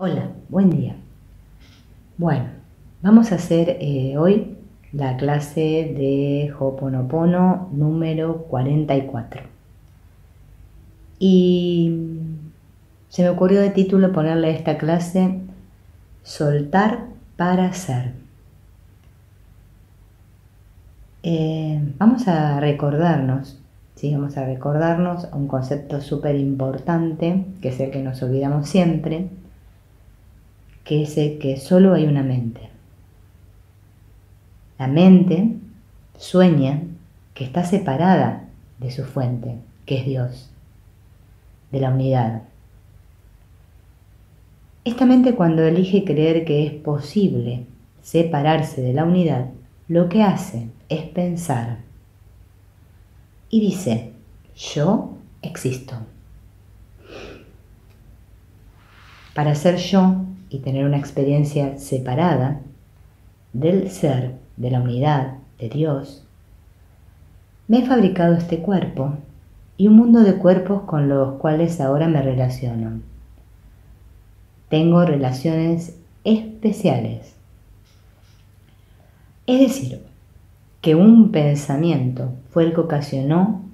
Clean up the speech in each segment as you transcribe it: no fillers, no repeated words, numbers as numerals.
Hola, buen día. Bueno, vamos a hacer hoy la clase de Ho'oponopono número 44. Y se me ocurrió de título ponerle a esta clase Soltar para ser. Vamos a recordarnos, ¿sí? Vamos a recordarnos un concepto súper importante, que es el que nos olvidamos siempre, que es el que solo hay una mente. La mente sueña que está separada de su fuente, que es Dios, de la unidad. Esta mente, cuando elige creer que es posible separarse de la unidad, lo que hace es pensar y dice: yo existo. Para ser yo y tener una experiencia separada del ser, de la unidad, de Dios, me he fabricado este cuerpo y un mundo de cuerpos con los cuales ahora me relaciono. Tengo relaciones especiales. Es decir, que un pensamiento fue el que ocasionó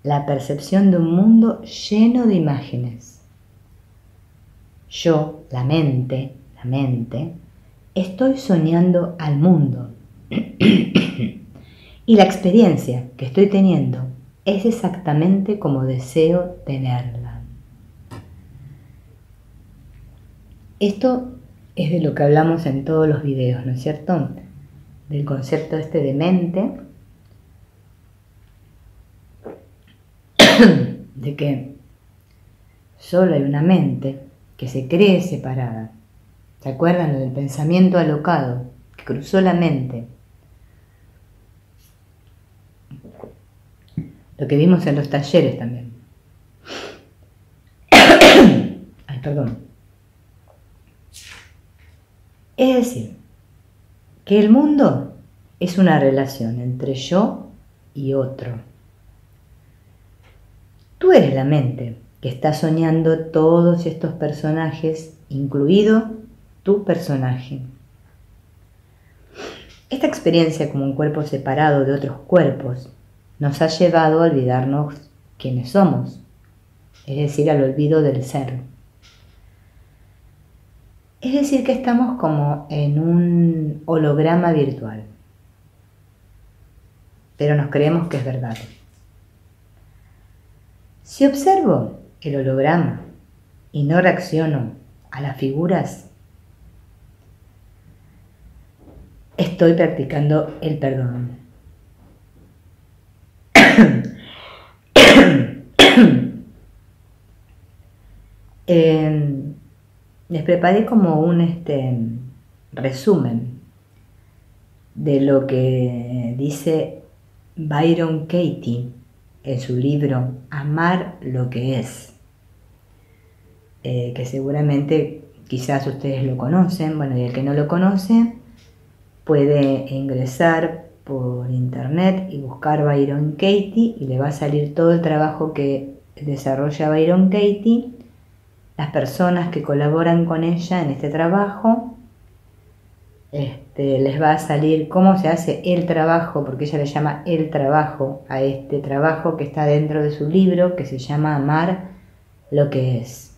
la percepción de un mundo lleno de imágenes. Yo, la mente, estoy soñando al mundo. Y la experiencia que estoy teniendo es exactamente como deseo tenerla. Esto es de lo que hablamos en todos los videos, ¿no es cierto? Del concepto este de mente, de que solo hay una mente que se cree separada. ¿Se acuerdan lo del pensamiento alocado que cruzó la mente? Lo que vimos en los talleres también. Ay, perdón. Es decir, que el mundo es una relación entre yo y otro. Tú eres la mente que está soñando todos estos personajes, incluido tu personaje. Esta experiencia como un cuerpo separado de otros cuerpos nos ha llevado a olvidarnos quiénes somos, es decir, al olvido del ser. Es decir, que estamos como en un holograma virtual, pero nos creemos que es verdad. Si observo el holograma y no reacciono a las figuras, estoy practicando el perdón. Les preparé como un resumen de lo que dice Byron Katie en su libro Amar lo que es, que seguramente quizás ustedes lo conocen. Bueno, y el que no lo conoce puede ingresar por internet y buscar Byron Katie y le va a salir todo el trabajo que desarrolla Byron Katie, las personas que colaboran con ella en este trabajo. Les va a salir cómo se hace el trabajo, porque ella le llama el trabajo a este trabajo que está dentro de su libro, que se llama Amar lo que es.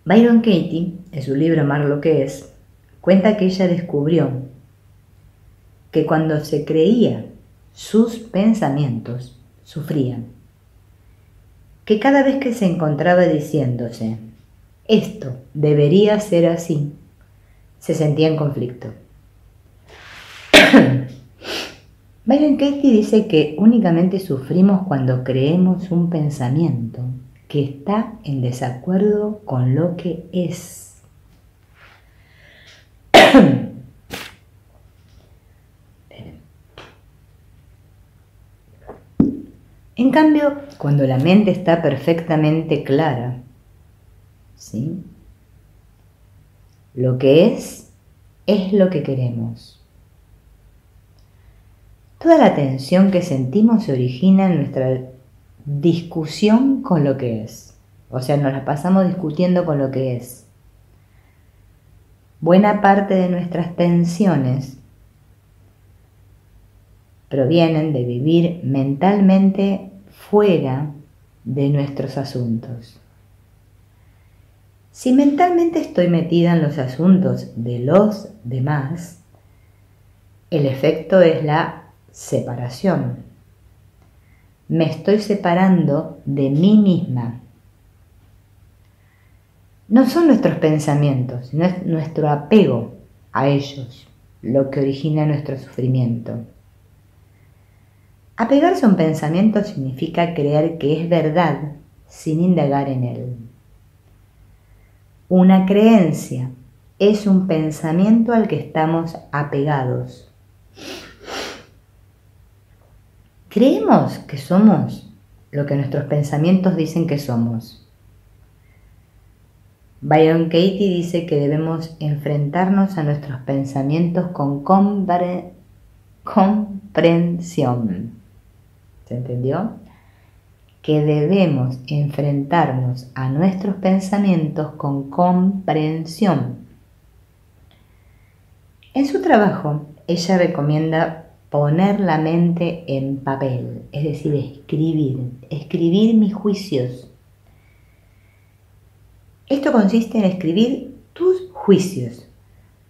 Byron Katie, en su libro Amar lo que es, cuenta que ella descubrió que cuando se creía sus pensamientos, sufrían. Que cada vez que se encontraba diciéndose esto debería ser así, se sentía en conflicto. Byron Katie dice que únicamente sufrimos cuando creemos un pensamiento que está en desacuerdo con lo que es. En cambio, cuando la mente está perfectamente clara, ¿sí? Lo que es lo que queremos. Toda la tensión que sentimos se origina en nuestra discusión con lo que es. O sea, nos la pasamos discutiendo con lo que es. Buena parte de nuestras tensiones provienen de vivir mentalmente fuera de nuestros asuntos. Si mentalmente estoy metida en los asuntos de los demás, el efecto es la separación. Me estoy separando de mí misma. No son nuestros pensamientos, no es nuestro apego a ellos lo que origina nuestro sufrimiento. Apegarse a un pensamiento significa creer que es verdad sin indagar en él. Una creencia es un pensamiento al que estamos apegados. Creemos que somos lo que nuestros pensamientos dicen que somos. Byron Katie dice que debemos enfrentarnos a nuestros pensamientos con comprensión. ¿Se entendió? Que debemos enfrentarnos a nuestros pensamientos con comprensión. En su trabajo, ella recomienda poner la mente en papel, es decir, escribir mis juicios. Esto consiste en escribir tus juicios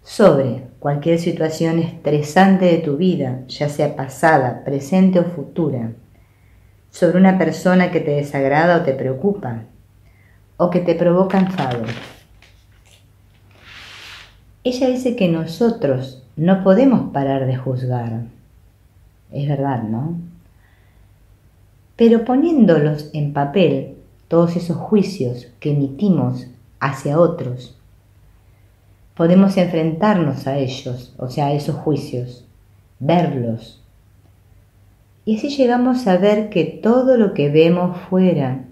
sobre cualquier situación estresante de tu vida, ya sea pasada, presente o futura, sobre una persona que te desagrada o te preocupa, o que te provoca enfado. Ella dice que nosotros no podemos parar de juzgar. Es verdad, ¿no? Pero poniéndolos en papel, todos esos juicios que emitimos hacia otros, podemos enfrentarnos a ellos, o sea, a esos juicios, verlos. Y así llegamos a ver que todo lo que vemos fuera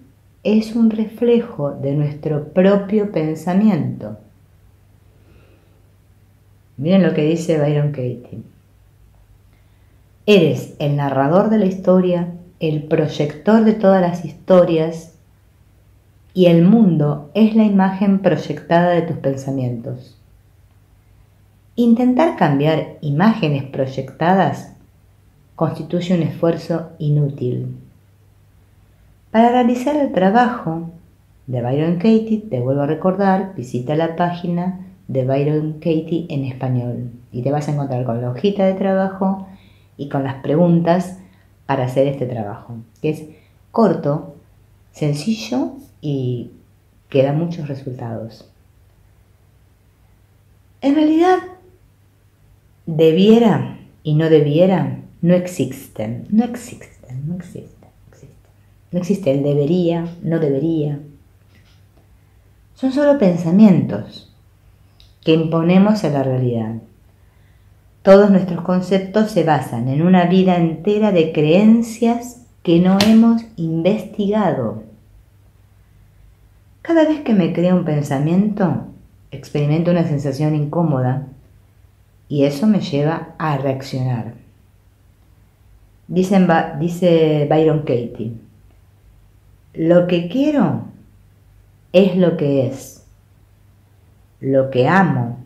es un reflejo de nuestro propio pensamiento. Miren lo que dice Byron Katie. Eres el narrador de la historia, el proyector de todas las historias, y el mundo es la imagen proyectada de tus pensamientos. Intentar cambiar imágenes proyectadas constituye un esfuerzo inútil. Para realizar el trabajo de Byron Katie, te vuelvo a recordar, visita la página de Byron Katie en español y te vas a encontrar con la hojita de trabajo y con las preguntas para hacer este trabajo, que es corto, sencillo y que da muchos resultados. En realidad, debiera y no debiera no existen. No existe el debería, no debería. Son solo pensamientos que imponemos a la realidad. Todos nuestros conceptos se basan en una vida entera de creencias que no hemos investigado. Cada vez que me crea un pensamiento, experimento una sensación incómoda y eso me lleva a reaccionar. Dice Byron Katie, lo que quiero es lo que es. Lo que amo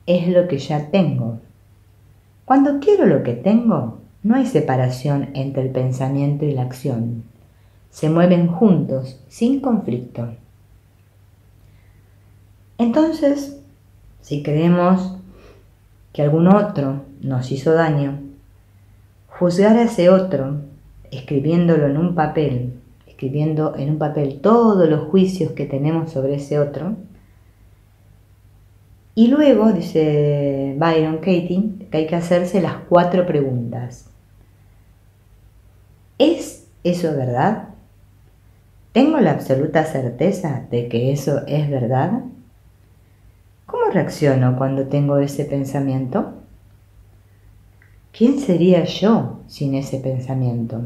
es lo que ya tengo. Cuando quiero lo que tengo, no hay separación entre el pensamiento y la acción. Se mueven juntos, sin conflicto. Entonces, si creemos que algún otro nos hizo daño, juzgar a ese otro, escribiendo en un papel todos los juicios que tenemos sobre ese otro, y luego, dice Byron Katie, que hay que hacerse las 4 preguntas. ¿Es eso verdad? ¿Tengo la absoluta certeza de que eso es verdad? ¿Cómo reacciono cuando tengo ese pensamiento? ¿Quién sería yo sin ese pensamiento?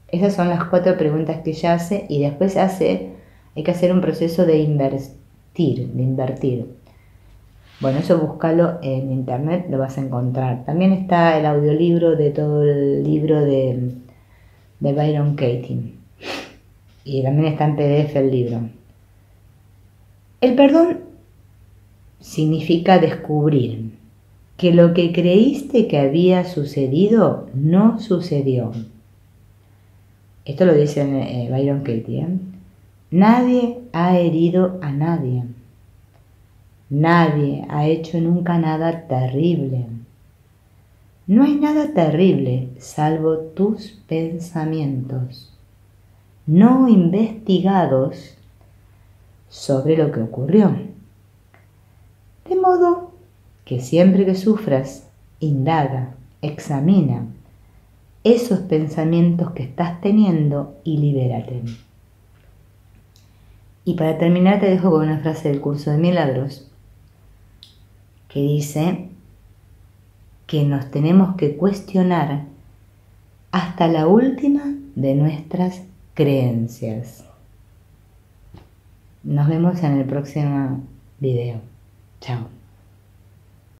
Esas son las 4 preguntas que ella hace y después hay que hacer un proceso de invertir. Bueno, eso búscalo en internet, lo vas a encontrar. También está el audiolibro de todo el libro de Byron Katie. Y también está en PDF el libro. El perdón significa descubrir que lo que creíste que había sucedido no sucedió. Esto lo dice Byron Katie. Nadie ha herido a nadie. Nadie ha hecho nunca nada terrible. No hay nada terrible salvo tus pensamientos no investigados sobre lo que ocurrió. De modo que siempre que sufras, indaga, examina esos pensamientos que estás teniendo y libérate. Y para terminar te dejo con una frase del curso de milagros que dice que nos tenemos que cuestionar hasta la última de nuestras creencias. Nos vemos en el próximo video. Chao.